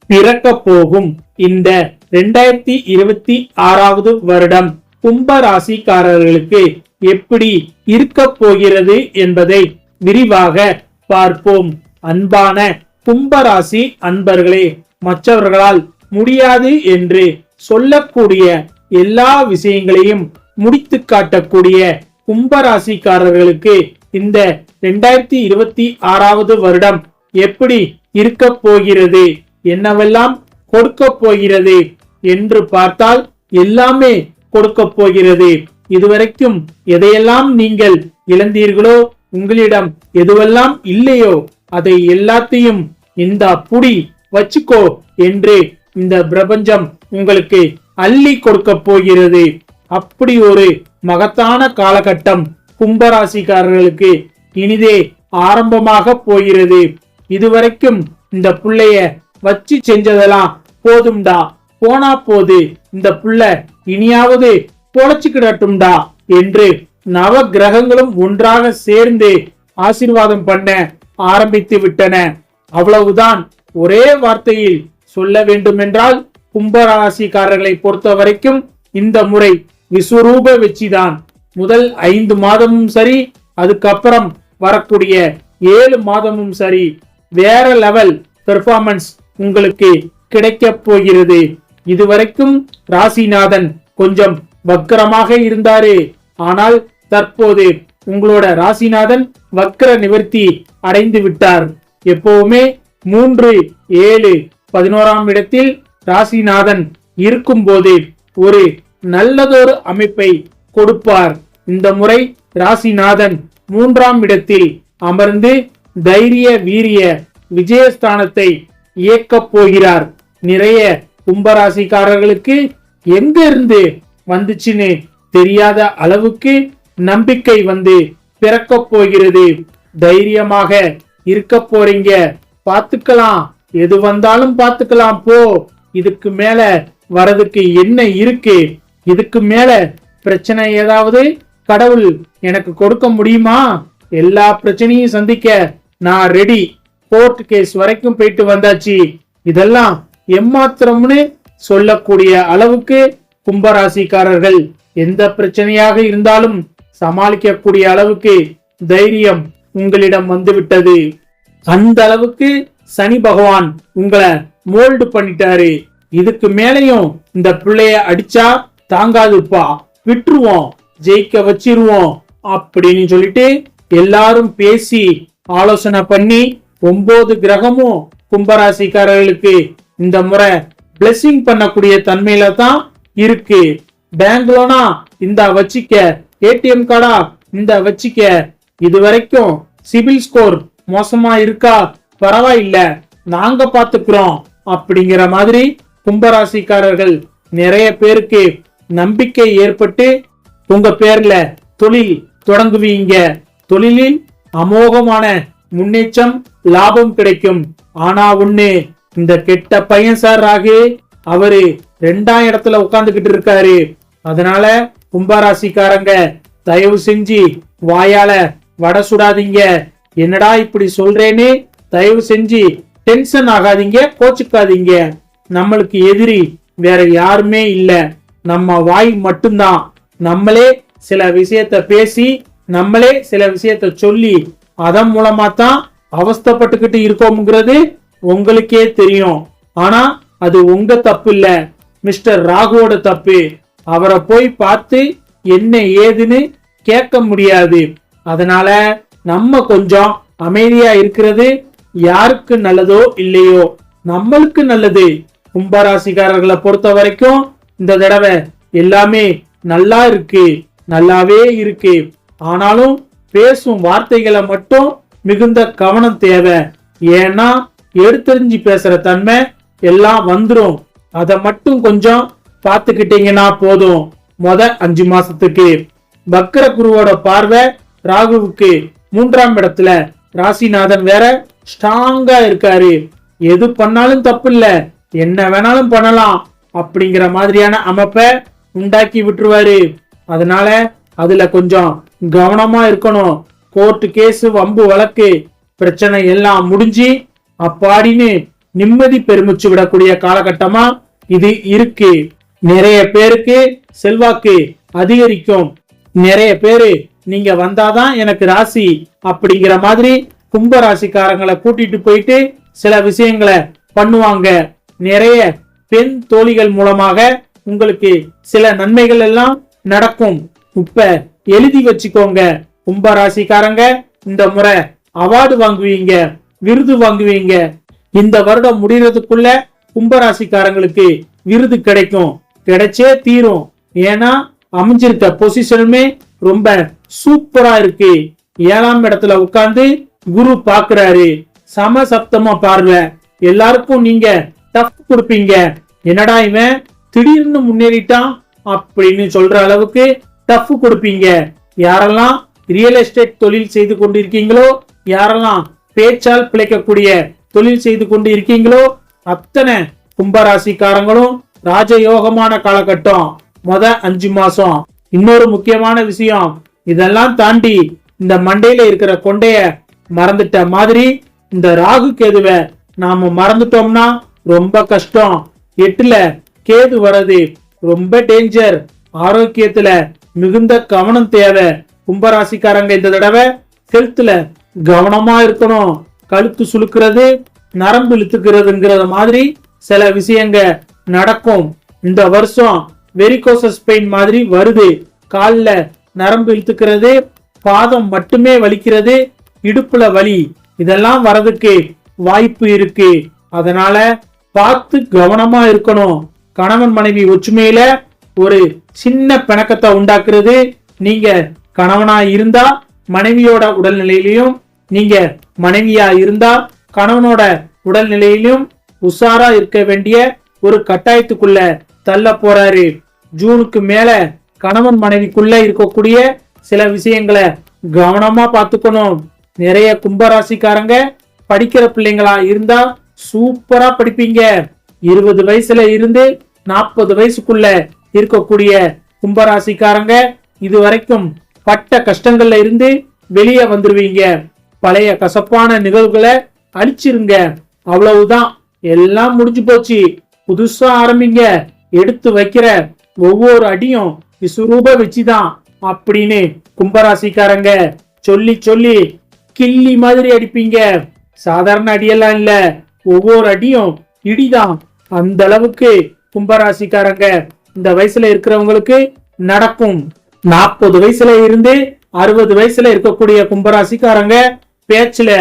பிறக்க போகும் இந்த 2026வது வருடம் கும்ப ராசிக்காரர்களுக்கு எப்படி இருக்க போகிறது என்பதை விரிவாக பார்ப்போம். அன்பான கும்பராசி அன்பர்களே, மற்றவர்களால் முடியாது என்று சொல்லக்கூடிய எல்லா விஷயங்களையும் முடித்து காட்டக்கூடிய கும்பராசிக்காரர்களுக்கு இந்த 2026வது வருடம் எப்படி இருக்க போகிறது, என்னவெல்லாம் கொடுக்க போகிறது என்று பார்த்தால் எல்லாமே கொடுக்க போகிறது. இதுவரைக்கும் எதையெல்லாம் நீங்கள் இழந்தீர்களோ, உங்களிடம் எதுவெல்லாம் இல்லையோ அதை எல்லாத்தையும் இந்த புடி வச்சுக்கோ என்று இந்த பிரபஞ்சம் உங்களுக்கு அள்ளி கொடுக்க போகிறது. அப்படி ஒரு மகத்தான காலகட்டம் கும்பராசிக்காரர்களுக்கு இனிதே ஆரம்பமாக போகிறது. இதுவரைக்கும் இந்த புள்ளைய வச்சு செஞ்சதெல்லாம் போதும்டா, போனா போது, இந்த புள்ள இனியாவது பொழைச்சுக்கிடட்டும்டா என்று நவ கிரகங்களும் ஒன்றாக சேர்ந்து ஆசீர்வாதம் பண்ண ஆரம்பித்து விட்டன. அவ்வளவுதான். ஒரே வார்த்தையில் சொல்ல வேண்டுமென்றால் கும்பராசிக்காரர்களை பொறுத்த வரைக்கும் இந்த முறை விஸ்வரூப வெற்றிதான். முதல் 5 மாதமும் சரி, அதுக்கப்புறம் வரக்கூடிய 7 மாதமும் சரி, வேற லெவல் பெர்ஃபார்மன்ஸ் உங்களுக்கு கிடைக்க போகிறது. இதுவரைக்கும் ராசிநாதன் கொஞ்சம் வக்கரமாக இருந்தாரு. ஆனால் தற்போது உங்களோட ராசிநாதன் வக்கர நிவர்த்தி அடைந்து விட்டார். எப்பவுமே 3, 7, 11ஆம் இடத்தில் ராசிநாதன் இருக்கும் போது ஒரு நல்லதொரு அமைப்பை கொடுப்பார். இந்த முறை ராசிநாதன் 3ஆம் இடத்தில் அமர்ந்து தைரிய வீரிய விஜயஸ்தானத்தை இயக்கப் போகிறார். நிறைய கும்பராசிக்காரர்களுக்கு எங்க இருந்து வந்துச்சுன்னு தெரியாத அளவுக்கு நம்பிக்கை வந்து பிறக்க போகிறது. தைரியமாக இருக்க போறீங்க. பாத்துக்கலாம், எது வந்தாலும் பாத்துக்கலாம் போ. இதுக்கு மேல வரதுக்கு என்ன இருக்கு? இதுக்கு மேல பிரச்சனை ஏதாவது கடவுள் எனக்கு கொடுக்க முடியுமா? எல்லா பிரச்சனையும் சந்திக்க நான் ரெடி. கோர்ட் கேஸ் வரைக்கும் போயிட்டு வந்தாச்சு. இதெல்லாம் எம்மாத்திரம்னு சொல்லக்கூடிய அளவுக்கு கும்பராசிக்காரர்கள் எந்த பிரச்சனையாக இருந்தாலும் சமாளிக்கக்கூடிய அளவுக்கு தைரியம் உங்களிடம் வந்துவிட்டது. அந்த அளவுக்கு சனி பகவான் உங்களை மோல்டு பண்ணிட்டாரு. இதுக்கு மேலையும் இந்த பிள்ளைய அடிச்சா தாங்காதுப்பா, விட்டுருவோம், ஜெயிக்க வச்சிருவோம் அப்படின்னு சொல்லிட்டு எல்லாரும் பேசி ஆலோசனை பண்ணி 9 கிரகமும் கும்பராசிக்காரர்களுக்கு இந்த முறை பிளெஸிங் பண்ணக்கூடிய தன்மையில தான் இருக்கு. பேங்க் லோனா இந்த வச்சிக்க, ஏடிஎம் கார்டா இந்த வச்சிக்க, இதுவரைக்கும் சிபில் ஸ்கோர் மோசமா இருக்கா, பரவாயில்ல, நாங்க பாத்துக்கிறோம் அப்படிங்கிற மாதிரி கும்பராசிக்காரர்கள் நிறைய பேருக்கு நம்பிக்கை ஏற்பட்டு உங்க பேர்ல தொழில் தொடங்குவீங்க. தொழிலில் அமோகமான முன்னேற்றம், லாபம் கிடைக்கும். ஆனா ஒண்ணு, இந்த கெட்ட பையன் சார் ராகு, அவரு 2ஆம் இடத்துல உட்கார்ந்துகிட்டு இருக்காரு. அதனால கும்பராசிக்காரங்க தயவு செஞ்சு வாயால வடை சுடாதீங்க. என்னடா இப்படி சொல்றேன்னு தயவு செஞ்சு டென்ஷன் ஆகாதீங்க, கோச்சுக்காதீங்க. நம்மளுக்கு எதிரி வேற யாருமே இல்ல, நம்ம வாய் மட்டும்தான். நம்மளே சில விஷயத்த பேசி, நம்மளே சில விஷயத்த சொல்லி, அதன் மூலமா தான் அவஸ்தப்பட்டுக்கிட்டு இருக்கோம்ங்கிறது உங்களுக்கே தெரியும். ஆனா அது உங்க தப்பு இல்ல, மிஸ்டர் ராகுவோட தப்பு. அவரை போய் பார்த்து என்ன ஏதுன்னு கேட்க முடியாது. அதனால நம்ம கொஞ்சம் அமைதியா இருக்கிறது யாருக்கு நல்லதோ இல்லையோ நம்மளுக்கு நல்லது. கும்பராசிக்காரர்களை பொறுத்த வரைக்கும் இந்த தடவை எல்லாமே நல்லா இருக்கு, நல்லாவே இருக்கு. ஆனாலும் பேசும் வார்த்தைகளை மட்டும் மிகுந்த கவனம் தேவை. ஏன்னா எடுத்தறிஞ்சு பேசுற தன்மை எல்லாம் வந்துரும். அத மட்டும் கொஞ்சம் பாத்துக்கிட்டீங்கன்னா போதும். 5 மாசத்துக்கு வக்கர குருவோட பார்வை ராகுவுக்கு 3ஆம் இடத்துல, ராசிநாதன் வேற ஸ்ட்ராங்கா இருக்காரு. எது பண்ணாலும் தப்பு இல்ல, என்ன வேணாலும் பண்ணலாம் அப்படிங்கிற மாதிரியான அமைப்பை உண்டாக்கி விட்டுருவாரு. அதனால அதுல கொஞ்சம் கவனமா இருக்கணும். கோர்ட் கேஸ், வம்பு வழக்கு பிரச்சனை எல்லாம் முடிஞ்சு அப்பாடின்னு நிம்மதி பெருமிச்சு விடக்கூடிய காலகட்டமா இது இருக்கு. நிறைய பேருக்கு செல்வாக்கு அதிகரிக்கும். நிறைய பேரு நீங்க வந்தாதான் எனக்கு ராசி அப்படிங்கிற மாதிரி கும்ப ராசிக்காரங்களை கூட்டிட்டு போயிட்டு சில விஷயங்களை பண்ணுவாங்க. நிறைய பெண் தோழிகள் மூலமாக உங்களுக்கு சில நன்மைகள் எல்லாம் நடக்கும். இப்ப எழுதி வச்சுக்கோங்க, கும்ப ராசிக்காரங்க இந்த முறை அவார்டு வாங்குவீங்க, விருது வாங்குவீங்க. இந்த வருடம் முடிகிறதுக்குள்ள கும்பராசிக்காரங்களுக்கு விருது கிடைக்கும், கிடைச்சே தீரும். ஏன்னா அமைஞ்சிருக்க பொசிஷனுமே ரொம்ப சூப்பரா இருக்கு. 7ஆம் இடத்துல உட்கார்ந்து குரு பாக்குறாரு, சமசப்தமா பார்வை. எல்லாருக்கும் நீங்க டஃப் கொடுப்பீங்க. என்னடா இவன் திடீர்னு முன்னேறிட்டான் அப்படின்னு சொல்ற அளவுக்கு டஃப் கொடுப்பீங்க. யாரெல்லாம் ரியல் எஸ்டேட் தொழில் செய்து கொண்டிருக்கீங்களோ, யாரெல்லாம் பேச்சால் பிழைக்கக்கூடிய தொழில் செய்து கொண்டு இருக்கீங்களோ, அத்தனை கும்பராசிக்காரங்களும் ராஜயோகமான காலகட்டம் முத 5 மாசம். இன்னொரு முக்கியமான விஷயம், இதெல்லாம் தாண்டி இந்த மண்டையில இருக்கிற கொண்டைய மறந்துட்ட மாதிரி இந்த ராகு கேதுவை நாம மறந்துட்டோம்னா ரொம்ப கஷ்டம். 8ல கேது வர்றது ரொம்ப டேஞ்சர். ஆரோக்கியத்துல மிகுந்த கவனம் தேவை. கும்பராசிக்காரங்க இந்த தடவை ஹெல்த்ல கவனமா இருக்கணும். கழுத்து சுளுக்கிறது, நரம்பு இழுத்துக்கிறதுங்கிற மாதிரி சில விஷயங்க நடக்கும். இந்த வருஷம் வெரிகோசஸ் பெயின் மாதிரி வருது. கால்ல நரம்பு இழுத்துக்கிறது, பாதம் மட்டுமே வலிக்கிறது, இடுப்புல வலி, இதெல்லாம் வரதுக்கு வாய்ப்பு இருக்கு. அதனால பார்த்து கவனமா இருக்கணும். கணவன் மனைவி ஒற்றுமையில ஒரு சின்ன பிணக்கத்தை உண்டாக்குறது. நீங்க கணவனா இருந்தா மனைவியோட உடல்நிலையிலையும், நீங்க மனைவியா இருந்தா கணவனோட உடல்நிலையிலும் உஷாரா இருக்க வேண்டிய ஒரு கட்டாயத்துக்குள்ள தள்ள போறாரு. ஜூனுக்கு மேல கணவன் மனைவிக்குள்ள இருக்கக்கூடிய சில விஷயங்களை கவனமா பார்த்துக்கணும். நிறைய கும்பராசிக்காரங்க படிக்கிற பிள்ளைங்களா இருந்தா சூப்பரா படிப்பீங்க. 20 வயசுல இருந்து 40 வயசுக்குள்ள இருக்கக்கூடிய கும்பராசிக்காரங்க இதுவரைக்கும் பட்ட கஷ்டங்கள்ல இருந்து வெளியே வந்துருவீங்க. பழைய கசப்பான நிகழ்வுகளை அழிச்சிருங்க. அவ்வளவுதான், எல்லாம் முடிஞ்சு போச்சு. புதுசா ஆரம்பிங்க. எடுத்து வைக்கிற ஒவ்வொரு அடியும் விஸ்வரூப வச்சுதான் அப்படின்னு கும்பராசிக்காரங்க சொல்லி சொல்லி கிள்ளி மாதிரி அடிப்பீங்க. சாதாரண அடியெல்லாம் இல்ல, ஒவ்வொரு அடியும் இடிதான். அந்த அளவுக்கு கும்பராசிக்காரங்க இந்த வயசுல இருக்கிறவங்களுக்கு நடக்கும். 40 வயசுல இருந்து 60 வயசுல இருக்கக்கூடிய கும்பராசிக்காரங்க பேச்சுல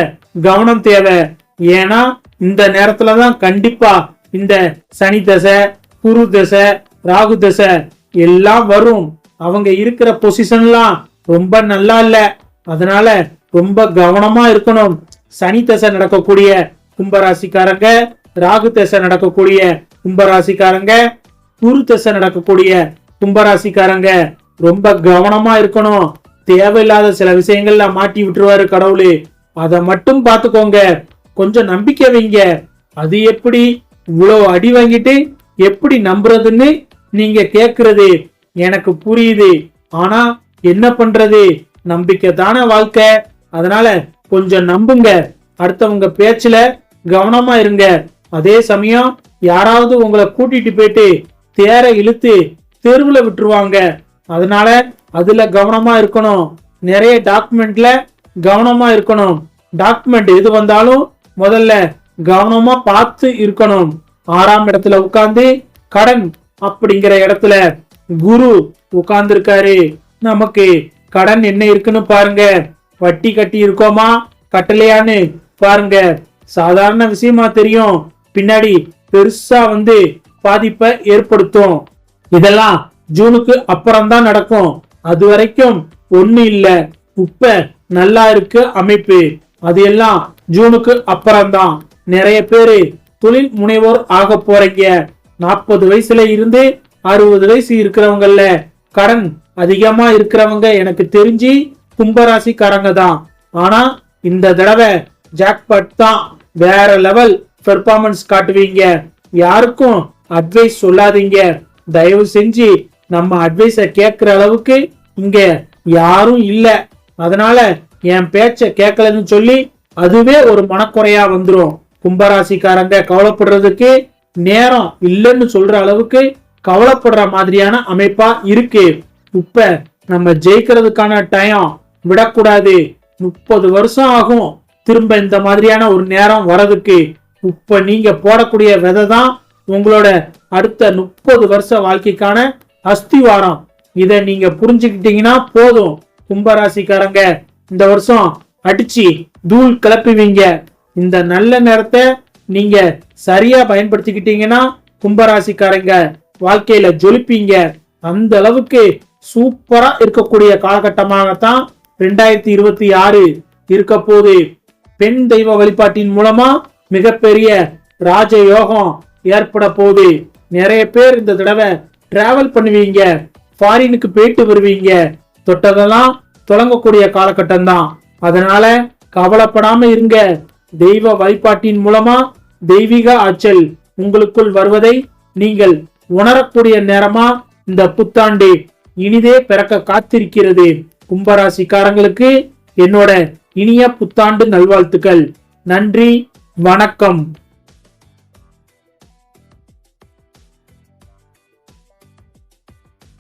கவனம் தேவை. ஏன்னா இந்த நேரத்துலதான் கண்டிப்பா இந்த சனி தசை, குரு தசை, ராகு தசை எல்லாம் வரும். அவங்க இருக்கிற பொசிஷன்லாம் ரொம்ப நல்லா இல்ல. அதனால ரொம்ப கவனமா இருக்கணும். சனி தசை நடக்கக்கூடிய கும்பராசிக்காரங்க, ராகு தசை நடக்கக்கூடிய கும்பராசிக்காரங்க, குரு தசை நடக்கக்கூடிய கும்பராசிக்காரங்க ரொம்ப கவனமா இருக்கணும். தேவையில்லாத சில விஷயங்கள்ல மாட்டி விட்டுருவாரு கடவுளு. அதை மட்டும் பாத்துக்கோங்க. கொஞ்சம் நம்பிக்கை வைங்க. அது எப்படி இவ்வளவு அடி வாங்கிட்டு எப்படி நம்புறதுன்னு நீங்க கேக்குறது எனக்கு புரியுது. ஆனா என்ன பண்றது, நம்பிக்கை தானே வாழ்க்கை. அதனால கொஞ்சம் நம்புங்க. அடுத்தவங்க பேச்சுல கவனமா இருங்க. அதே சமயம் யாராவது உங்களை கூட்டிட்டு போயிட்டு தேர இழுத்து தெருவுல விட்டுருவாங்க. அதனால அதுல கவனமா இருக்கணும். நிறைய டாக்குமெண்ட்ல கவனமா இருக்கணும். டாக்குமெண்ட் எது வந்தாலும் முதல்ல கவனமா பார்த்து இருக்கணும். 6ஆம் இடத்துல உட்கார்ந்து கடன் அப்படிங்கிற இடத்துல குரு உட்கார்ந்து இருக்காரு. நமக்கு கடன் என்ன இருக்குன்னு பாருங்க. வட்டி கட்டி இருக்கோமா கட்டலையான்னு பாருங்க. சாதாரண விஷயமா தெரியும், பின்னாடி பெருசா பாதிப்பை ஏற்படுத்தும். இதெல்லாம் ஜூனுக்கு அப்புறம் தான் நடக்கும். அது வரைக்கும் ஒண்ணு இல்ல. இப்ப நல்லா இருக்கு அமைப்பு, அது எல்லாம் ஜூனுக்கு அப்புறம்தான். நிறைய பேரு தொழில் முனைவோர் ஆக போறீங்க. 40 வயசுல இருந்து 60 வயசு இருக்கிறவங்கல்ல கடன் அதிகமா இருக்கிறவங்க எனக்கு தெரிஞ்சு கும்பராசிக்காரங்க தான். ஆனா இந்த தடவை ஜாக்பாட் தான். வேற லெவல் பெர்ஃபார்மன்ஸ் காட்டுவீங்க. யாருக்கும் அட்வைஸ் சொல்லாதீங்க. தயவு செஞ்சு நம்ம அட்வைஸ கேட்கிற அளவுக்கு இங்க யாரும் இல்ல. அதனால என் பேச்ச கேட்கலன்னு சொல்லி அதுவே ஒரு மனக்குறையா வந்துரும். கும்பராசிக்காரங்க கவலைப்படுறதுக்கு நேரம் இல்லைன்னு சொல்ற அளவுக்கு கவலைப்படுற மாதிரியான அமைப்பா இருக்கு. இப்ப நம்ம ஜெயிக்கிறதுக்கான டைம் விடக்கூடாது. 30 வருஷம் ஆகும் திரும்ப இந்த மாதிரியான ஒரு நேரம் வரதுக்கு. இப்ப நீங்க போடக்கூடிய விதை தான் உங்களோட அடுத்த 30 வருஷ வாழ்க்கைக்கான அஸ்திவாரம். இத நீங்க புரிஞ்சுக்கிட்டீங்கன்னா போதும். கும்பராசிக்காரங்க இந்த வருஷம் அடிச்சு தூள் கிளப்புவீங்க. இந்த நல்ல நேரத்தை நீங்க சரியா பயன்படுத்திக்கிட்டீங்கன்னா கும்பராசிக்காரங்க வாழ்க்கையில ஜொலிப்பீங்க. அந்த அளவுக்கு சூப்பரா இருக்கக்கூடிய காலகட்டமாகத்தான் 2026 இருக்க போது. பெண் தெய்வ வழிபாட்டின் மூலமா மிகப்பெரிய ராஜயோகம் ஏற்பட போகுது. நிறைய பேர் இந்த தடவை டிராவல் பண்ணுவீங்க, ஃபாரினுக்கு போயிட்டு வருவீங்க. தொட்டதெல்லாம் தொடங்கக்கூடிய காலகட்டம் தான். அதனால கவலைப்படாம இருங்க. தெய்வ வழிபாட்டின் மூலமா தெய்வீக ஆற்றல் உங்களுக்குள் வருவதை நீங்கள் உணரக்கூடிய நேரமா இந்த புத்தாண்டு இனிதே பிறக்க காத்திருக்கிறது. கும்பராசிக்காரங்களுக்கு என்னோட இனிய புத்தாண்டு நல்வாழ்த்துக்கள். நன்றி, வணக்கம்.